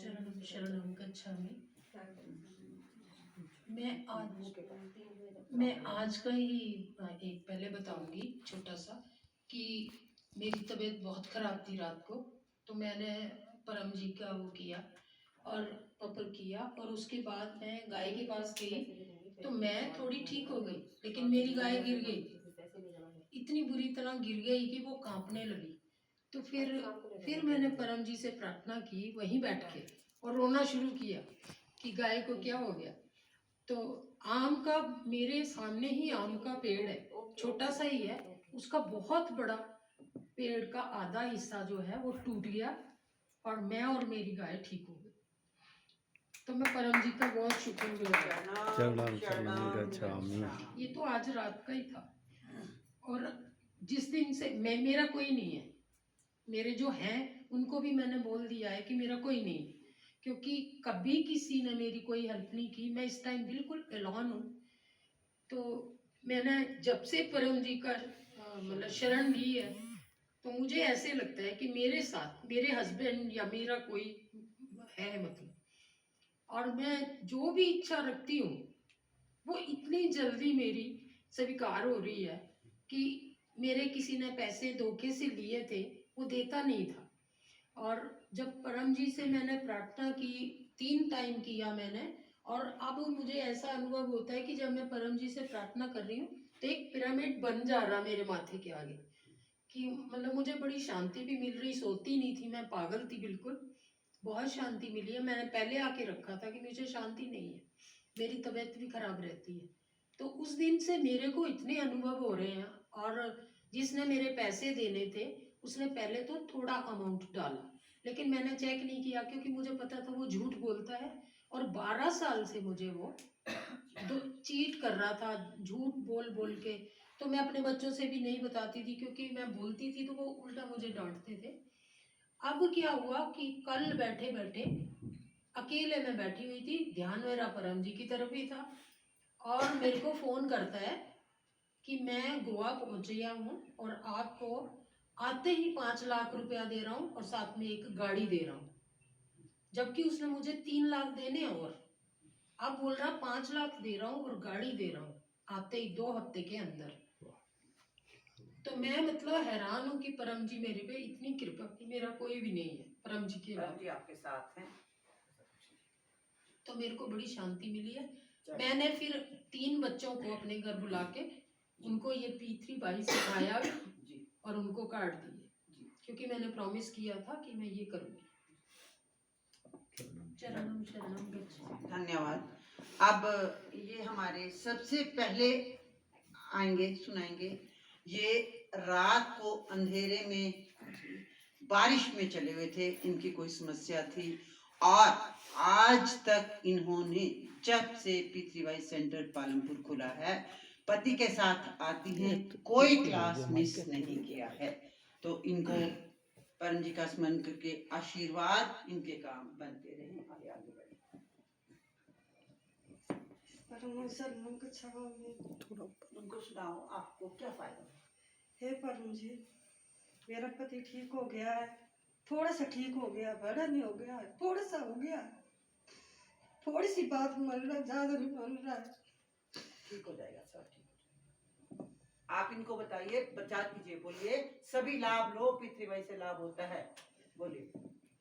चरणम शरणम गच्छामि। मैं आज का ही एक पहले बताऊंगी छोटा सा कि मेरी तबीयत बहुत ख़राब थी रात को, तो मैंने परम जी का वो किया और पपर किया, और उसके बाद मैं गाय के पास गई तो मैं थोड़ी ठीक हो गई, लेकिन मेरी गाय गिर गई, इतनी बुरी तरह गिर गई कि वो कांपने लगी। तो फिर मैंने परम जी से प्रार्थना की वहीं बैठ के, और रोना शुरू किया कि गाय को क्या हो गया। तो आम का, मेरे सामने ही आम का पेड़ है, छोटा सा ही है, उसका बहुत बड़ा पेड़ का आधा हिस्सा जो है वो टूट गया, और मैं और मेरी गाय ठीक हो गई। तो मैं परम जी का बहुत शुक्रगुजार हूँ। ये तो आज रात का ही था, और जिस दिन से मेरा कोई नहीं है, मेरे जो हैं उनको भी मैंने बोल दिया है कि मेरा कोई नहीं, क्योंकि कभी किसी ने मेरी कोई हेल्प नहीं की। मैं इस टाइम बिल्कुल एलॉन हूँ। तो मैंने जब से परम जी का मतलब शरण ली है, तो मुझे ऐसे लगता है कि मेरे साथ मेरे हस्बैंड या मेरा कोई है, मतलब, और मैं जो भी इच्छा रखती हूँ वो इतनी जल्दी मेरी स्वीकार हो रही है कि मेरे किसी ने पैसे धोखे से लिए थे, वो देता नहीं था। और जब परम जी से मैंने प्रार्थना की, 3 टाइम किया मैंने, और अब मुझे ऐसा अनुभव होता है कि जब मैं परम जी से प्रार्थना कर रही हूँ तो एक पिरामिड बन जा रहा मेरे माथे के आगे, कि मतलब मुझे बड़ी शांति भी मिल रही। सोती नहीं थी मैं, पागल थी बिल्कुल, बहुत शांति मिली है। मैंने पहले आके रखा था कि मुझे शांति नहीं है, मेरी तबीयत भी खराब रहती है। तो उस दिन से मेरे को इतने अनुभव हो रहे हैं, और जिसने मेरे पैसे देने थे उसने पहले तो थोड़ा अमाउंट डाला, लेकिन मैंने चेक नहीं किया क्योंकि मुझे पता था वो झूठ बोलता है, और 12 साल से मुझे वो चीट कर रहा था, झूठ बोल बोल के। तो मैं अपने बच्चों से भी नहीं बताती थी, क्योंकि मैं बोलती थी तो वो उल्टा मुझे डांटते थे। अब क्या हुआ कि कल बैठे बैठे अकेले में बैठी हुई थी, ध्यान मेरा परम जी की तरफ ही था, और मेरे को फोन करता है कि मैं गोवा पहुंच गया हूँ और आपको आते ही 5 लाख रुपया दे रहा हूँ और साथ में एक गाड़ी दे रहा हूँ, जबकि उसने मुझे 3 लाख देने, और अब बोल रहा 5 लाख दे रहा हूँ और गाड़ी दे रहा हूँ आते ही 2 हफ्ते के अंदर। तो मैं मतलब हैरान हूँ कि परम जी मेरे पे इतनी कृपा की, मेरा कोई भी नहीं है परम जी के अलावा, आपके साथ हैं। तो मेरे को बड़ी शांति मिली है। मैंने फिर 3 बच्चों को अपने घर बुला के उनको ये P3 बाई सिखाया और उनको कार्ड दिए, क्योंकि मैंने प्रॉमिस किया था कि मैं ये करूँगी। चरणम शरणम गच्छामि। धन्यवाद। अब ये हमारे सबसे पहले आएंगे, सुनाएंगे। ये रात को अंधेरे में बारिश में चले हुए थे, इनकी कोई समस्या थी, और आज तक इन्होंने जब से P3Y सेंटर पालमपुर खुला है पति के साथ आती हैं, कोई क्लास मिस नहीं किया है। तो इनको परम जी का स्मरण करके आशीर्वाद इनके काम बनते रहे, आगे आगे बढ़े। उनको सुनाओ आपको क्या फायदा। हे परम जी, मेरा पति ठीक हो गया है, थोड़ा सा ठीक हो गया, बड़ा नहीं हो गया, थोड़ा सा हो गया, थोड़ी सी बात मान रहा है, ज्यादा नहीं मान रहा है। ठीक हो जाएगा, सब ठीक हो जाएगा। आप इनको बताइए, प्रचार कीजिए, बोलिए सभी लाभ लो, P3Y से लाभ होता है, बोलिए।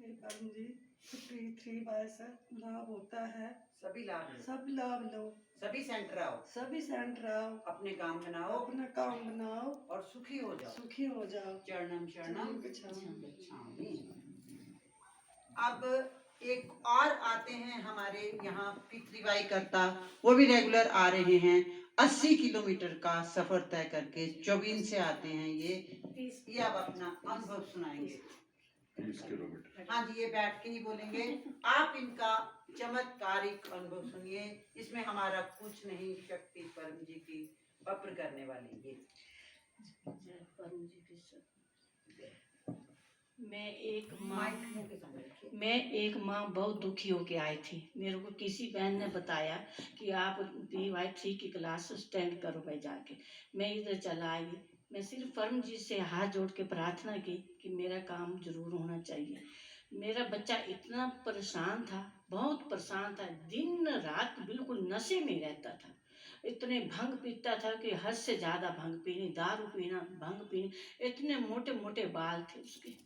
परम जी, P3Y से लाभ होता है, सभी लाभ लो, सब लाभ लो, सभी सेंटर आओ, सभी सेंटर आओ, अपने काम बनाओ, अपना काम बनाओ और सुखी हो जाओ, सुखी हो जाओ। चरणम शरणम गच्छामि। गच्छामि। अब एक और आते हैं हमारे यहाँ P3Y करता, वो भी रेगुलर आ रहे हैं, 80 किलोमीटर का सफर तय करके चौबीन से आते हैं। ये अब अपना अनुभव सुनाएंगे। 30 किलोमीटर। हाँ जी, ये बैठ के ही बोलेंगे। आप इनका चमत्कारिक अनुभव सुनिए, इसमें हमारा कुछ नहीं, शक्ति परम जी की वक्र करने वाली ये। माइक मुंह के सामने रखिए। मैं एक माँ बहुत दुखी होके आई थी। मेरे को किसी बहन ने बताया कि आप PY3 की क्लास स्टैंड करो भाई जाके। मैं इधर चला आई। मैं सिर्फ परम जी से हाथ जोड़ के प्रार्थना की कि मेरा काम जरूर होना चाहिए। मेरा बच्चा इतना परेशान था, बहुत परेशान था, दिन रात बिल्कुल नशे में रहता था। इतने भंग पीता था कि हद से ज़्यादा भंग पीनी, दारू पीना, भंग पीनी, इतने मोटे मोटे बाल थे उसके।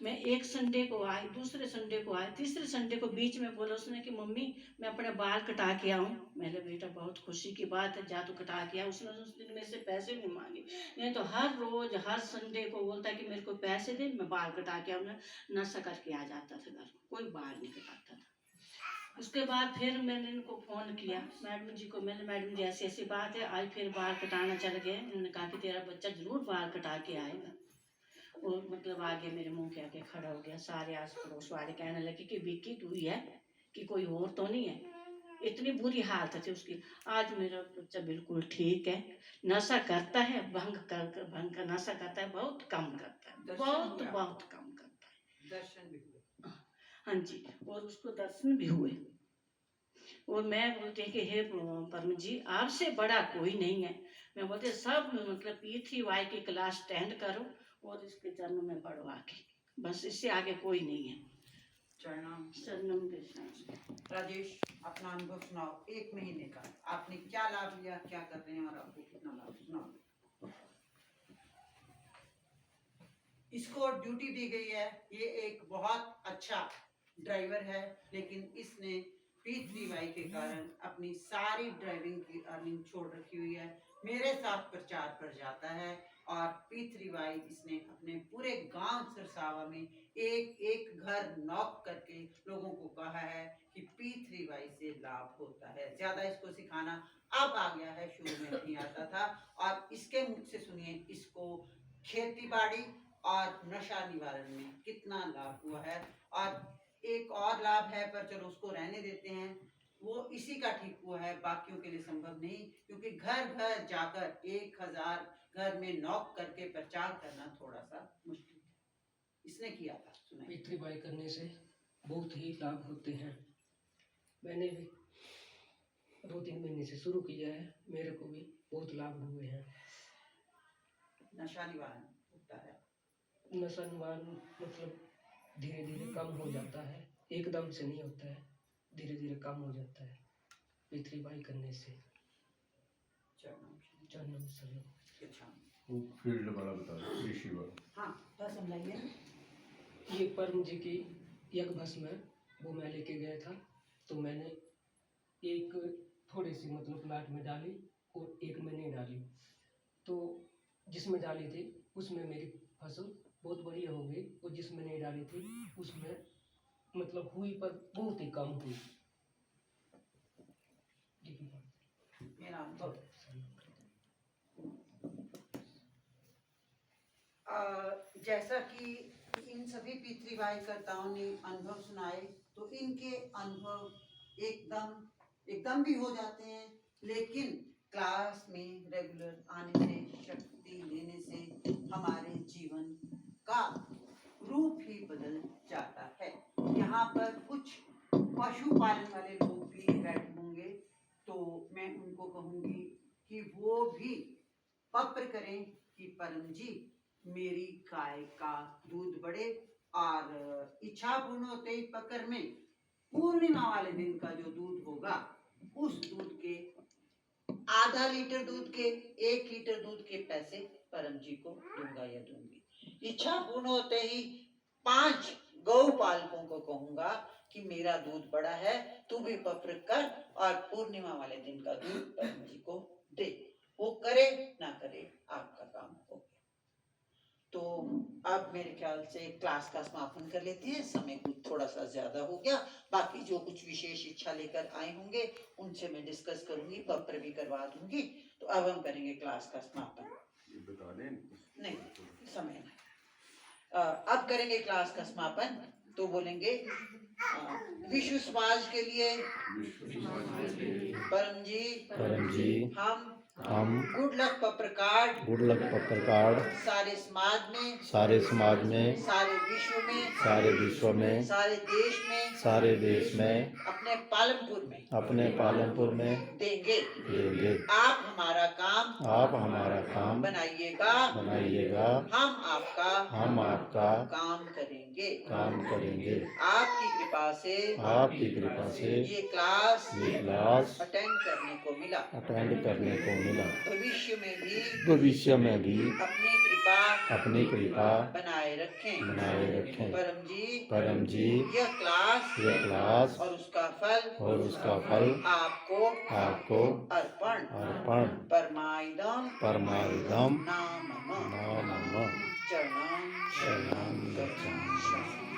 मैं एक संडे को आई, दूसरे संडे को आई, तीसरे संडे को बीच में बोला उसने कि मम्मी मैं अपने बाल कटा के आऊँ। मैंने बेटा बहुत खुशी की बात है, जा तो कटा के आ। उसने उस दिन मेरे से पैसे नहीं मांगे, नहीं तो हर रोज हर संडे को बोलता कि मेरे को पैसे दे, मैं बाल कटा के आऊँ। नशा करके आ जाता था घर, कोई बाल नहीं कटाता था। उसके बाद फिर मैंने इनको फ़ोन किया मैडम जी को। मैंने मैडम जी ऐसी ऐसी बात है, आज फिर बाल कटाना चल गए। उन्होंने कहा कि तेरा बच्चा जरूर बाल कटा के आएगा। और मतलब आगे मेरे मुंह के आगे खड़ा हो गया। सारे आस पड़ोस वाले कहने लगे कि विक्की तू ही है, कि कोई और तो नहीं है। इतनी बुरी हालत थी उसकी। आज मेरा बच्चा बिल्कुल ठीक है। नशा करता है, भंग का नशा करता है, बहुत कम करता है, बहुत बहुत कम करता है। दर्शन भी हुए। हाँ जी, और उसको दर्शन भी हुए। और मैं बोलती कि हे परम जी आपसे बड़ा कोई नहीं है। मैं बोलते सब मतलब P3Y की क्लास स्टैंड करो और इसके चरणों में पढ़ो आके, बस इससे आगे कोई नहीं है। शरणम कृष्ण। राजेश अपना अनुभव सुनाओ, 1 महीने का आपने क्या लाभ लिया, क्या कर रहे हैं और आपको कितना लाभ, सुनाओ। इसको ड्यूटी दी गई है, ये एक बहुत अच्छा ड्राइवर है, लेकिन इसने P3Y के कारण अपनी सारी ड्राइविंग की अर्निंग छोड़ रखी हुई है। मेरे साथ प्रचार पर जाता है और P3Y इसने अपने पूरे गांव सरसावा में एक एक घर नॉक करके लोगों को कहा है कि P3Y से लाभ होता है। ज्यादा इसको सिखाना अब आ गया है, शुरू में नहीं आता था। और इसके मुख से सुनिए इसको खेती बाड़ी और नशा निवारण में कितना लाभ हुआ है। और एक और लाभ है, पर चलो उसको रहने देते हैं, वो इसी का ठीक हुआ है, बाकियों के लिए संभव नहीं, क्योंकि घर घर जाकर 1000 घर में नॉक करके प्रचार करना थोड़ा सा मुश्किल है। इसने किया था, सुनाइए। P3Y करने से बहुत ही लाभ होते हैं। मैंने भी 2-3 महीने से शुरू किया है, मेरे को भी बहुत लाभ हुए हैं। नशा निवारण होता है, नशा निवारण मतलब धीरे धीरे कम हो जाता है, एकदम से नहीं होता है, धीरे धीरे कम हो जाता है P3Y करने से। चरणों शरणम। अच्छा, वो फील्ड वाला बता दो, कृषि वाला। हाँ बस समझाइए। ये परम जी की यज्ञ भस्म है, वो मैं लेके गया था। तो मैंने एक थोड़ी सी मतलब प्लाट में डाली और एक में नहीं डाली। तो जिसमें डाली थी उसमें मेरी फसल बहुत बढ़िया हो गई, और जिसमें नहीं डाली थी उसमें मतलब हुई पर बहुत ही कम हुई। मेरा अनुभव, जैसा कि इन सभी P3Y कर्ताओं ने अनुभव सुनाए, तो इनके अनुभव एकदम भी हो जाते हैं, लेकिन क्लास में रेगुलर आने से, शक्ति लेने से हमारे जीवन का रूप ही बदल जाता है। यहाँ पर कुछ पशुपालन वाले लोग भी बैठे होंगे, तो मैं उनको कहूँगी कि वो भी पत्र करें कि परम जी मेरी गाय का दूध बढ़े, और इच्छा पूर्ण होते ही पकर में पूर्णिमा वाले दिन का जो दूध होगा, उस दूध के आधा लीटर दूध के 1 लीटर दूध के पैसे परम जी को दूंगा या दूंगी। इच्छा पूर्ण होते ही 5 गौ पालकों को कहूंगा कि मेरा दूध बड़ा है, तू भी पत्र कर और पूर्णिमा वाले दिन का दूध परम जी को दे। वो करे ना करे आपका काम हो गया। तो अब मेरे ख्याल से क्लास का समापन कर लेते हैं, समय कुछ थोड़ा सा ज्यादा हो गया। बाकी जो कुछ विशेष इच्छा लेकर आए होंगे उनसे मैं डिस्कस करूंगी, पत्र भी करवा दूंगी। तो अब हम करेंगे क्लास का समापन। बता दें नहीं, समय नहीं। अब करेंगे क्लास का समापन, तो बोलेंगे विश्व समाज के लिए विश्व समाज के लिए परम जी परम जी हम हम गुड लक पत्रकार गुड लक पत्रकार सारे समाज में, सारे समाज में, सारे विश्व में, सारे विश्व में, सारे देश में अपने पालनपुर में देंगे। आप हमारा काम बनाइएगा, हम आपका काम करेंगे। आपकी कृपा से ये क्लास अटेंड करने को मिला। भविष्य में भी अपनी कृपा बनाए रखें। परम जी यह क्लास और उसका फल आपको अर्पण परमाइदम नामम चरणम गच्छामि।